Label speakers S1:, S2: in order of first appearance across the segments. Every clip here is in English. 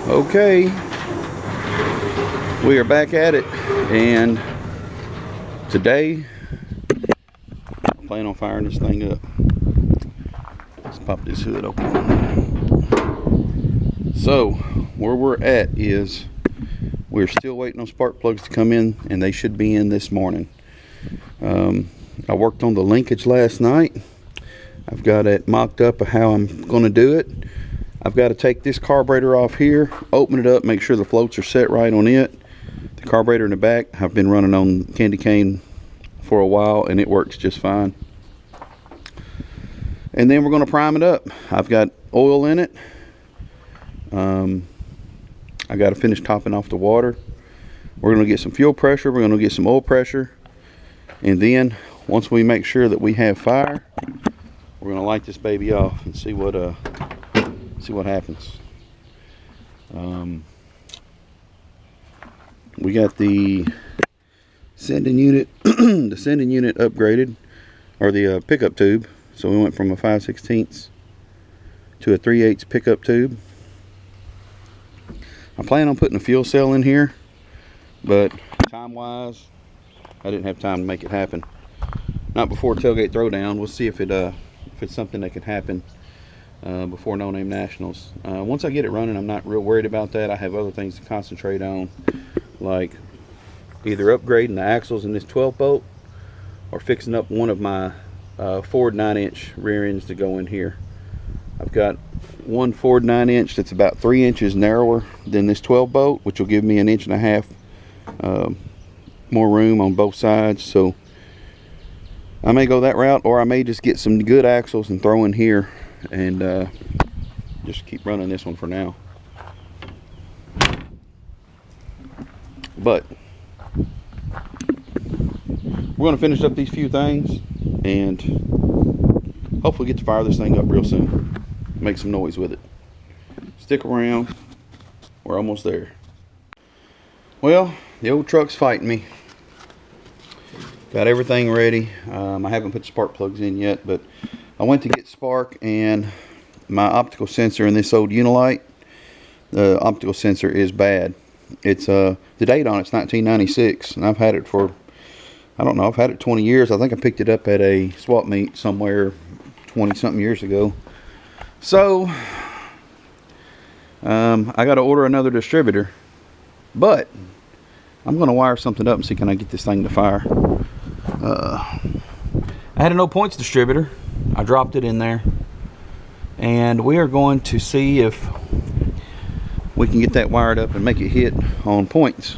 S1: Okay, we are back at it, and today I plan on firing this thing up. Let's pop this hood open. So where we're at is we're still waiting on spark plugs to come in, and they should be in this morning. I worked on the linkage last night. I've got it mocked up of how I'm going to do it. I've got to take this carburetor off here, open it up, make sure the floats are set right on it. The carburetor in the back, I've been running on candy cane for a while and it works just fine. And then we're going to prime it up. I've got oil in it. I got to finish topping off the water. We're going to get some fuel pressure. We're going to get some oil pressure. And then once we make sure that we have fire, we're going to light this baby off and see what happens. We got the sending unit the sending unit upgraded, or the pickup tube. So we went from a 5/16 to a 3/8 pickup tube. I plan on putting a fuel cell in here, but time wise I didn't have time to make it happen. Not before tailgate throwdown. We'll see if it's something that could happen before No Name Nationals. Once I get it running, I'm not real worried about that. I have other things to concentrate on, like either upgrading the axles in this 12 bolt or fixing up one of my Ford 9-inch rear ends to go in here. I've got one Ford 9-inch that's about 3 inches narrower than this 12 bolt, which will give me 1.5 inches more room on both sides. So I may go that route, or I may just get some good axles and throw in here and just keep running this one for now. But we're going to finish up these few things and hopefully get to fire this thing up real soon. Make some noise with it. Stick around. We're almost there. Well, the old truck's fighting me. Got everything ready. I haven't put spark plugs in yet, but I went to get spark, and my optical sensor in this old Unilight, the optical sensor is bad. It's the date on it's 1996, and I've had it for, I don't know, I've had it 20 years. I think I picked it up at a swap meet somewhere 20 something years ago. So I got to order another distributor, but I'm going to wire something up and see can I get this thing to fire. I had a no points distributor. I dropped it in there, and we are going to see if we can get that wired up and make it hit on points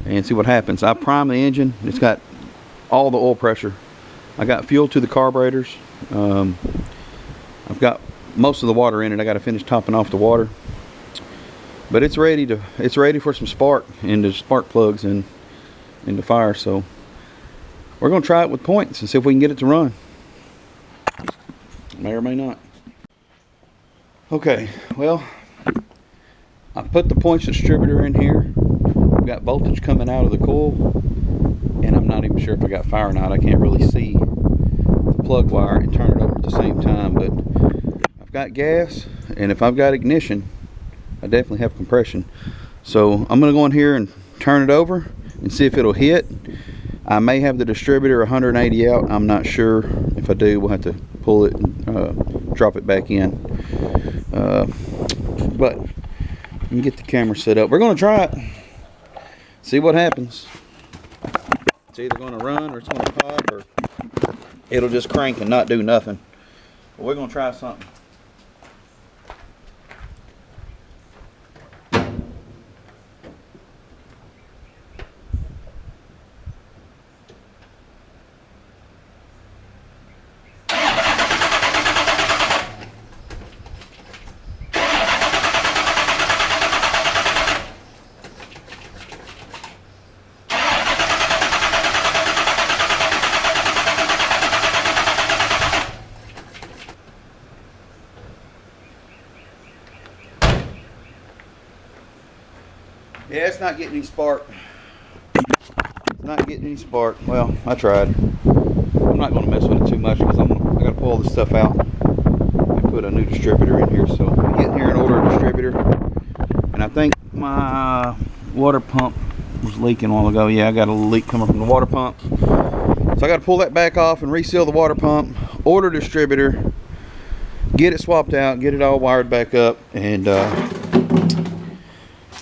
S1: and see what happens. I primed the engine. It's got all the oil pressure. I got fuel to the carburetors. I've got most of the water in it. I got to finish topping off the water, but it's ready for some spark into spark plugs and into fire. So we're going to try it with points and see if we can get it to run. May or may not. Okay, well, I put the points distributor in here. I've got voltage coming out of the coil, and I'm not even sure if I got fire or not. I can't really see the plug wire and turn it over at the same time, but I've got gas, and if I've got ignition, I definitely have compression. So I'm going to go in here and turn it over and see if it'll hit. I may have the distributor 180 out. I'm not sure. If I do, we'll have to pull it and drop it back in. But let me get the camera set up. We're going to try it. See what happens. It's either going to run or it's going to pop, or it'll just crank and not do nothing. But we're going to try something. Yeah, it's not getting any spark. It's not getting any spark. Well, I tried. I'm not going to mess with it too much because I got to pull all this stuff out and put a new distributor in here. So I'm getting here and order a distributor. And I think my water pump was leaking a while ago. Yeah, I got a leak coming from the water pump. So I got to pull that back off and reseal the water pump, order a distributor, get it swapped out, get it all wired back up, and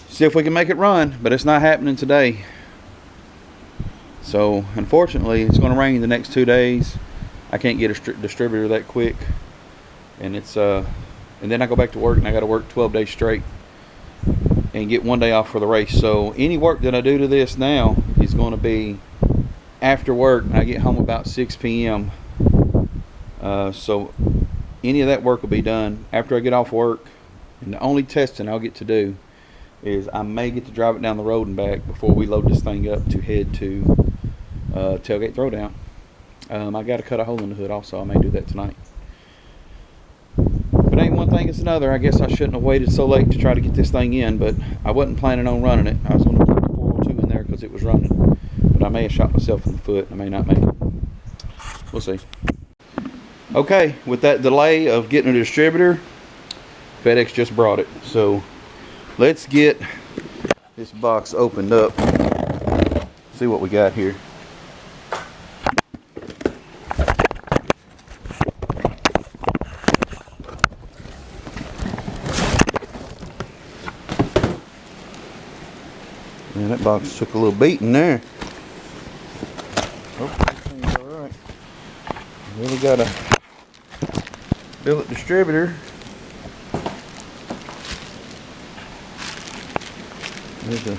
S1: see if we can make it run. But it's not happening today. So unfortunately, it's going to rain the next 2 days. I can't get a distributor that quick, and it's and then I go back to work, and I got to work 12 days straight and get 1 day off for the race. So any work that I do to this now is going to be after work, and I get home about 6 p.m. So any of that work will be done after I get off work, and the only testing I'll get to do is I may get to drive it down the road and back before we load this thing up to head to tailgate throwdown. I got to cut a hole in the hood also. I may do that tonight. But ain't one thing, it's another. I guess I shouldn't have waited so late to try to get this thing in, but I wasn't planning on running it. I was going to keep the 402 in there because it was running, but I may have shot myself in the foot. I may not make it. We'll see. Okay, with that delay of getting a distributor, FedEx just brought it. So let's get this box opened up. See what we got here. Man, that box took a little beating there. Oh, everything's all right. Really got a billet distributor. There's a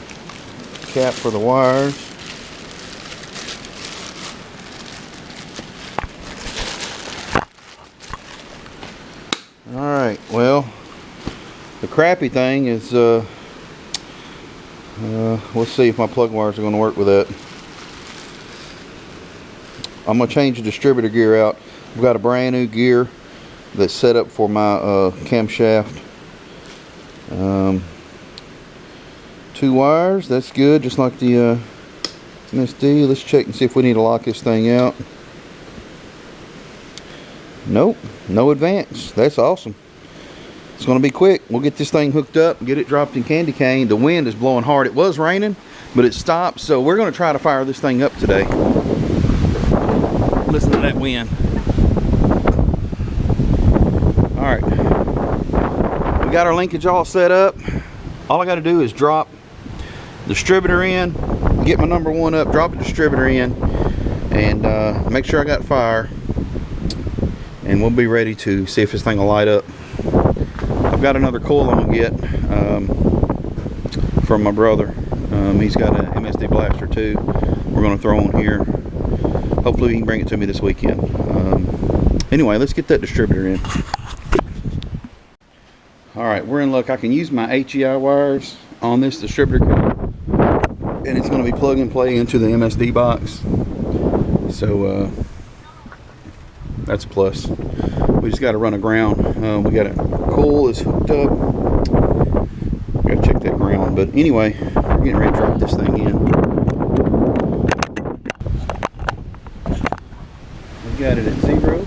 S1: cap for the wires. Alright, well, the crappy thing is, let's see if my plug wires are going to work with that. I'm going to change the distributor gear out. I've got a brand new gear that's set up for my camshaft. 2 wires, that's good, just like the MSD. Let's check and see if we need to lock this thing out. Nope, no advance. That's awesome. It's going to be quick. We'll get this thing hooked up, get it dropped in candy cane. The wind is blowing hard. It was raining, but it stopped, so we're going to try to fire this thing up today. Listen to that wind. Alright, we got our linkage all set up. All I got to do is drop the distributor in, get my number 1 up, drop the distributor in, and make sure I got fire, and we'll be ready to see if this thing will light up. I've got another coil I'm going to get from my brother. He's got an MSD blaster too. We're going to throw on here. Hopefully he can bring it to me this weekend. Anyway, let's get that distributor in. Alright, we're in luck. I can use my HEI wires on this distributor cable, and it's going to be plug and play into the MSD box. So that's a plus. We just got to run a ground. We got a coil is hooked up. We got to check that ground. But anyway, we're getting ready to drop this thing in. We got it at 0.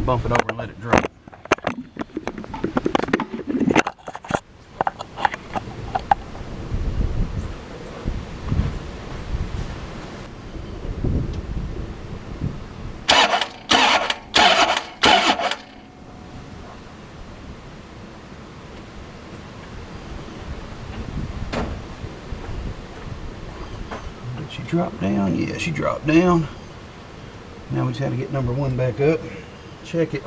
S1: Bump it over and let it drop. Let you drop down? Yeah, she dropped down. Now we just had to get number 1 back up. Check it.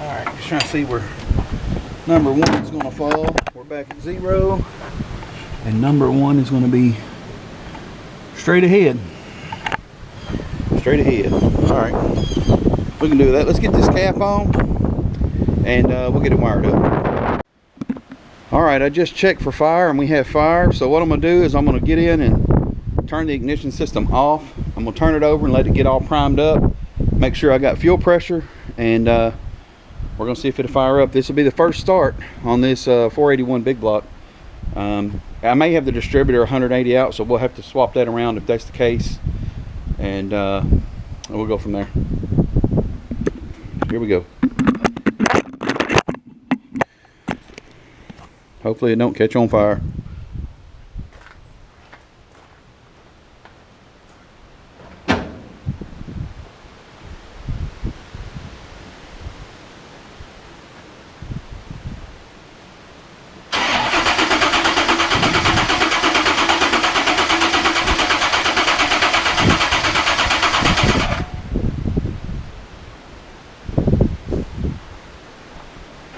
S1: Alright, just trying to see where number 1 is going to fall. We're back at 0. And number 1 is going to be straight ahead. Straight ahead. Alright. We can do that. Let's get this cap on. And we'll get it wired up. Alright, I just checked for fire and we have fire. So what I'm going to do is I'm going to get in and turn the ignition system off. I'm going to turn it over and let it get all primed up. Make sure I got fuel pressure. And we're going to see if it'll fire up. This will be the first start on this 481 big block. I may have the distributor 180 out, so we'll have to swap that around if that's the case. And we'll go from there. Here we go. Hopefully it don't catch on fire.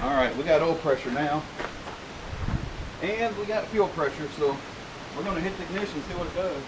S1: Alright, we got oil pressure now. And we got fuel pressure, so we're going to hit the ignition and see what it does.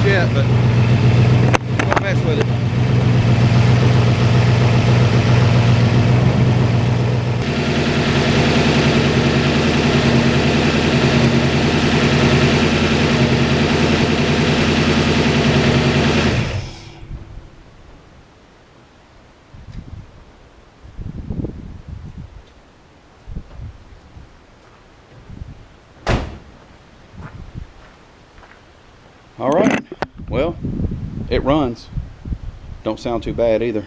S1: yet, but we'll mess with it. well, it runs. Don't sound too bad either.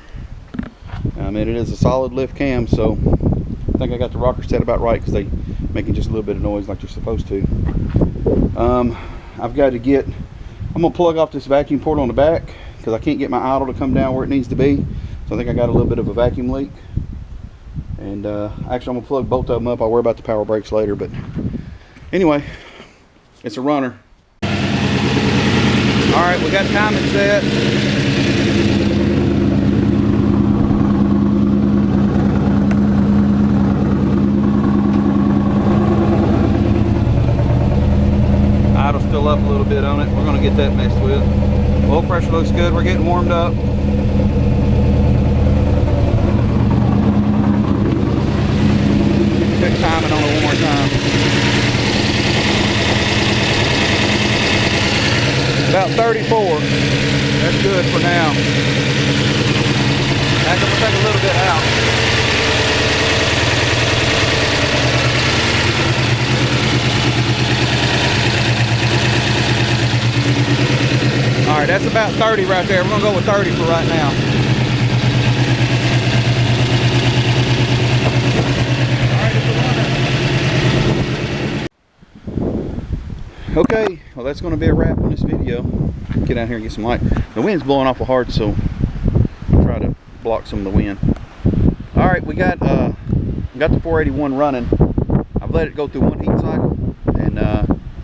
S1: I mean, it is a solid lift cam, so I think I got the rocker set about right because they making just a little bit of noise like they're supposed to. I've got to get, I'm gonna plug off this vacuum port on the back because I can't get my idle to come down where it needs to be. So I think I got a little bit of a vacuum leak. And actually I'm gonna plug both of them up. I'll worry about the power brakes later, but anyway, it's a runner. All right, we got timing set. Idle's still up a little bit on it. We're gonna get that messed with. Oil pressure looks good. We're getting warmed up. Check timing on it one more time. About 34. That's good for now. I'm gonna take a little bit out. All right, that's about 30 right there. We're gonna go with 30 for right now. Okay, well that's going to be a wrap on this video. Get out here and get some light. The wind's blowing awful hard, so I'll try to block some of the wind. All right, we got the 481 running. I've let it go through one heat cycle, and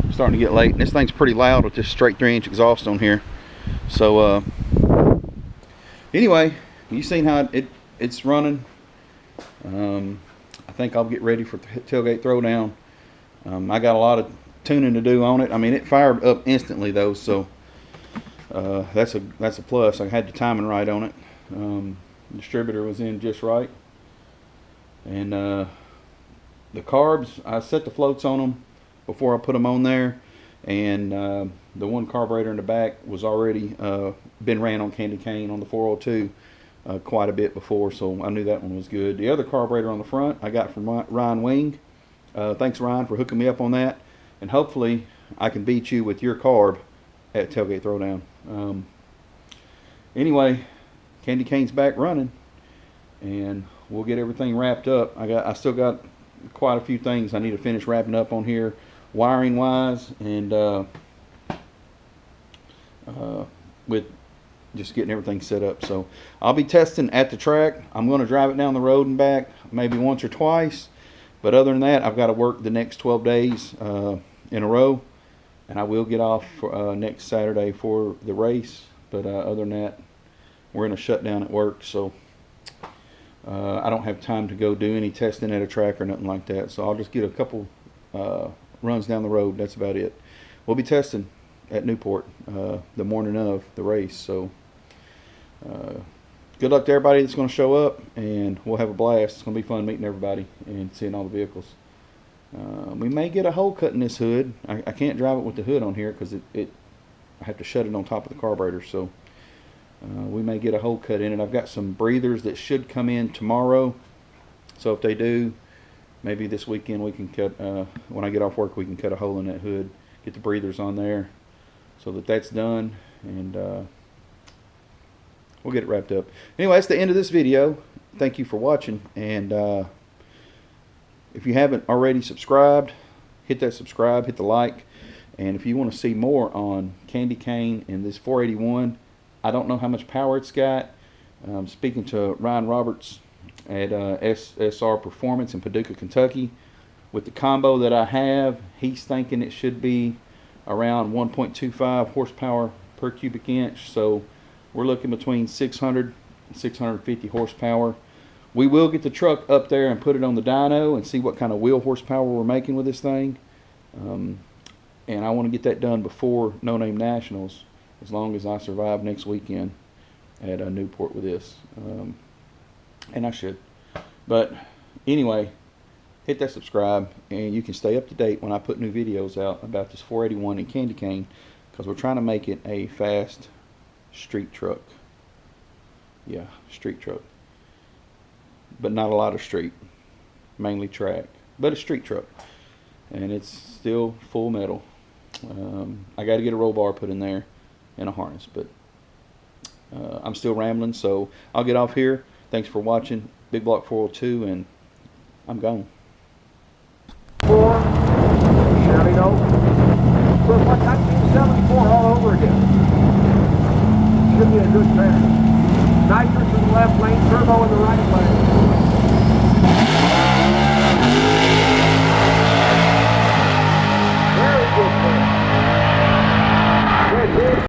S1: it's starting to get late. And this thing's pretty loud with this straight 3-inch exhaust on here. So anyway, you've seen how it's running. I think I'll get ready for tailgate throwdown. I got a lot of tuning to do on it. I mean, it fired up instantly though, so that's a plus. I had the timing right on it. Distributor was in just right, and the carbs, I set the floats on them before I put them on there, and the one carburetor in the back was already been ran on candy cane on the 402 quite a bit before, so I knew that one was good. The other carburetor on the front I got from Ryan Wing. Thanks Ryan for hooking me up on that. And hopefully I can beat you with your carb at Tailgate Throwdown. Anyway, candy cane's back running, and we'll get everything wrapped up. I still got quite a few things I need to finish wrapping up on here, wiring wise, and with just getting everything set up. So I'll be testing at the track. I'm going to drive it down the road and back maybe once or twice. But other than that, I've got to work the next 12 days in a row, and I will get off for, next Saturday for the race. But other than that, we're in a shutdown at work, so I don't have time to go do any testing at a track or nothing like that. So I'll just get a couple runs down the road. That's about it. We'll be testing at Newport the morning of the race. So good luck to everybody that's going to show up, and we'll have a blast. It's going to be fun meeting everybody and seeing all the vehicles. We may get a hole cut in this hood. I can't drive it with the hood on here because I have to shut it on top of the carburetor. So we may get a hole cut in it. I've got some breathers that should come in tomorrow. So if they do, maybe this weekend we can cut, when I get off work, we can cut a hole in that hood, get the breathers on there so that that's done, and we'll get it wrapped up. Anyway, that's the end of this video. Thank you for watching, and if you haven't already subscribed, hit that subscribe, hit the like, and if you want to see more on candy cane and this 481, I don't know how much power it's got. Speaking to Ryan Roberts at SSR Performance in Paducah, Kentucky, with the combo that I have, he's thinking it should be around 1.25 horsepower per cubic inch. So we're looking between 600 and 650 horsepower. We will get the truck up there and put it on the dyno and see what kind of wheel horsepower we're making with this thing. And I want to get that done before No Name Nationals, as long as I survive next weekend at Newport with this. And I should. But anyway, hit that subscribe, and you can stay up to date when I put new videos out about this 481 and candy cane, because we're trying to make it a fast street truck. Yeah, street truck. But not a lot of street, mainly track, but a street truck. And it's still full metal. I got to get a roll bar put in there, in a harness. But I'm still rambling, so I'll get off here. Thanks for watching. Big Block 402, and I'm gone.
S2: Chevy, no. Looks like 1974 all over again. Should be a good pair. Nitrous in the left lane, turbo in the right lane.